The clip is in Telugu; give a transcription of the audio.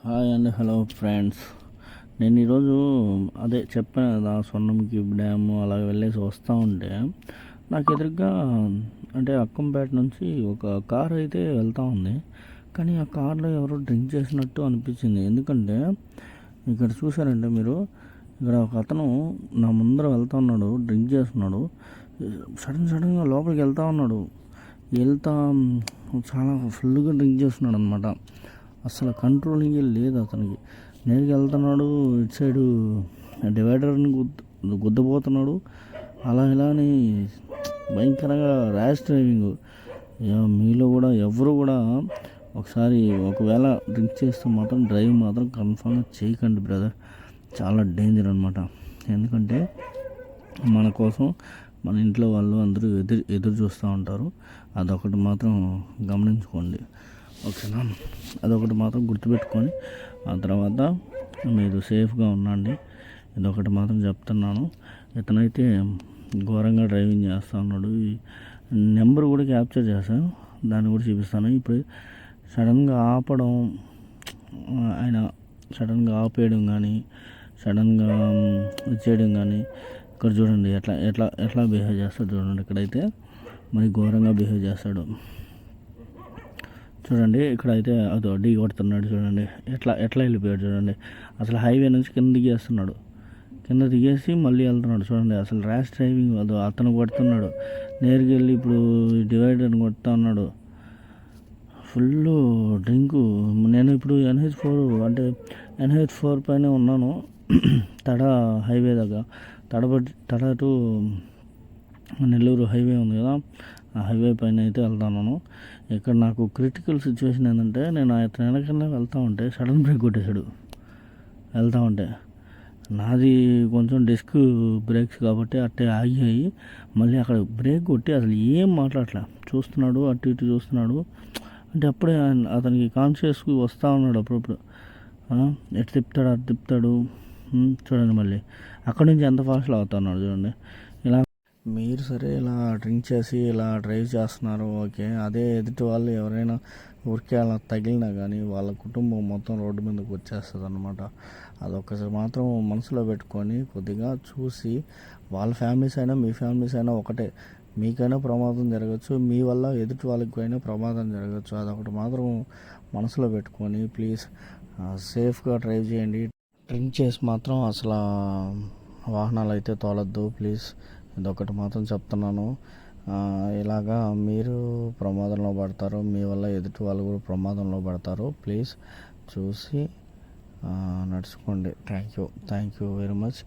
Hi and hello friends. నేను ఈరోజు అదే చెప్పాను కదా, స్వర్ణముఖి డ్యామ్ అలా వెళ్ళేసి వస్తూ ఉంటే నాకు ఎదురుగా అంటే అక్కంపేట నుంచి ఒక కార్ అయితే వెళ్తూ ఉంది. కానీ ఆ కార్లో ఎవరో డ్రింక్ చేసినట్టు అనిపించింది. ఎందుకంటే ఇక్కడ చూసారంటే మీరు, ఇక్కడ ఒక అతను నా ముందర వెళ్తూ ఉన్నాడు, డ్రింక్ చేస్తున్నాడు. సడన్గా లోపలికి వెళ్తా చాలా ఫుల్గా డ్రింక్ చేస్తున్నాడు అనమాట. అసలు కంట్రోలింగ్ లేదు అతనికి. నేరుగా వెళ్తున్నాడు, ఇటు సైడు డివైడర్ని గుద్దపోతున్నాడు. ఇలా అని భయంకరంగా ర్యాష్ డ్రైవింగ్. మీలో కూడా ఎవరు కూడా ఒకసారి ఒకవేళ డ్రింక్ చేస్తే మాత్రం డ్రైవ్ మాత్రం కన్ఫామ్గా చేయకండి బ్రదర్. చాలా డేంజర్ అనమాట. ఎందుకంటే మన కోసం మన ఇంట్లో వాళ్ళు అందరూ ఎదురు చూస్తూ ఉంటారు. అదొకటి మాత్రం గమనించుకోండి, ఓకేనా? అదొకటి మాత్రం గుర్తుపెట్టుకొని ఆ తర్వాత మీరు సేఫ్గా ఉండండి. ఇదొకటి మాత్రం చెప్తున్నాను. ఇతనైతే ఘోరంగా డ్రైవింగ్ చేస్తూ ఉన్నాడు. ఈ నెంబర్ కూడా క్యాప్చర్ చేశాను, దాన్ని కూడా చూపిస్తాను. ఇప్పుడు సడన్గా ఆపడం, ఆయన సడన్గా ఆపేయడం కానీ సడన్గా వచ్చేయడం కానీ, ఇక్కడ చూడండి ఎట్లా ఎట్లా ఎట్లా బిహేవ్ చేస్తాడు చూడండి. ఇక్కడైతే మరి ఘోరంగా బిహేవ్ చేస్తాడు చూడండి. ఇక్కడైతే అది ఢీ కొడుతున్నాడు చూడండి. ఎట్లా వెళ్ళిపోయాడు చూడండి. అసలు హైవే నుంచి కింద దిగేసి మళ్ళీ వెళ్తున్నాడు చూడండి. అసలు ర్యాష్ డ్రైవింగ్. అది అతను కొడుతున్నాడు, నేరుగా వెళ్ళి ఇప్పుడు డివైడర్ని కొడుతూ ఉన్నాడు. Full drink. నేను ఇప్పుడు NH4 పైన ఉన్నాను. హైవే దగ్గర తడ టు నెల్లూరు హైవే ఉంది కదా, ఆ హైవే పైన అయితే వెళ్తున్నాను. ఇక్కడ నాకు క్రిటికల్ సిచ్యువేషన్ ఏంటంటే, నేను అతను వెనకన్నా వెళ్తూ ఉంటే సడన్ బ్రేక్ కొట్టేశాడు. వెళ్తూ ఉంటే నాది కొంచెం డిస్క్ బ్రేక్స్ కాబట్టి అట్టే ఆగి మళ్ళీ అక్కడ బ్రేక్ కొట్టి అసలు ఏం మాట్లాడలే, చూస్తున్నాడు, అటు ఇటు చూస్తున్నాడు. అంటే అప్పుడే అతనికి కాన్షియస్కి వస్తూ ఉన్నాడు. అప్పుడప్పుడు ఎటు తిప్పుతాడు అటు తిప్పుతాడు. చూడండి మళ్ళీ అక్కడి నుంచి ఎంత ఫాస్ట్లో అవుతున్నాడు చూడండి. ఇలా మీరు సరే ఇలా డ్రింక్ చేసి ఇలా డ్రైవ్ చేస్తున్నారు, ఓకే. అదే ఎదుటి వాళ్ళు ఎవరైనా ఊరికే అలా తగిలినా కానీ వాళ్ళ కుటుంబం మొత్తం రోడ్డు మీదకి వచ్చేస్తుంది అనమాట. అదొకసారి మాత్రం మనసులో పెట్టుకొని కొద్దిగా చూసి, వాళ్ళ ఫ్యామిలీస్ అయినా మీ ఫ్యామిలీస్ అయినా ఒకటే. మీకైనా ప్రమాదం జరగచ్చు, మీ వల్ల ఎదుటి వాళ్ళకి అయినా ప్రమాదం జరగచ్చు. అదొకటి మాత్రం మనసులో పెట్టుకొని ప్లీజ్ సేఫ్గా డ్రైవ్ చేయండి. డ్రింక్ చేసి మాత్రం అసలు వాహనాలు అయితే తోలొద్దు ప్లీజ్. ఇదొకటి మాత్రం చెప్తున్నాను. ఇలాగా మీరు ప్రమాదంలో పడతారు, మీ వల్ల ఎదుటి వాళ్ళు కూడా ప్రమాదంలో పడతారు. ప్లీజ్ చూసి నడుచుకోండి. Thank you very much.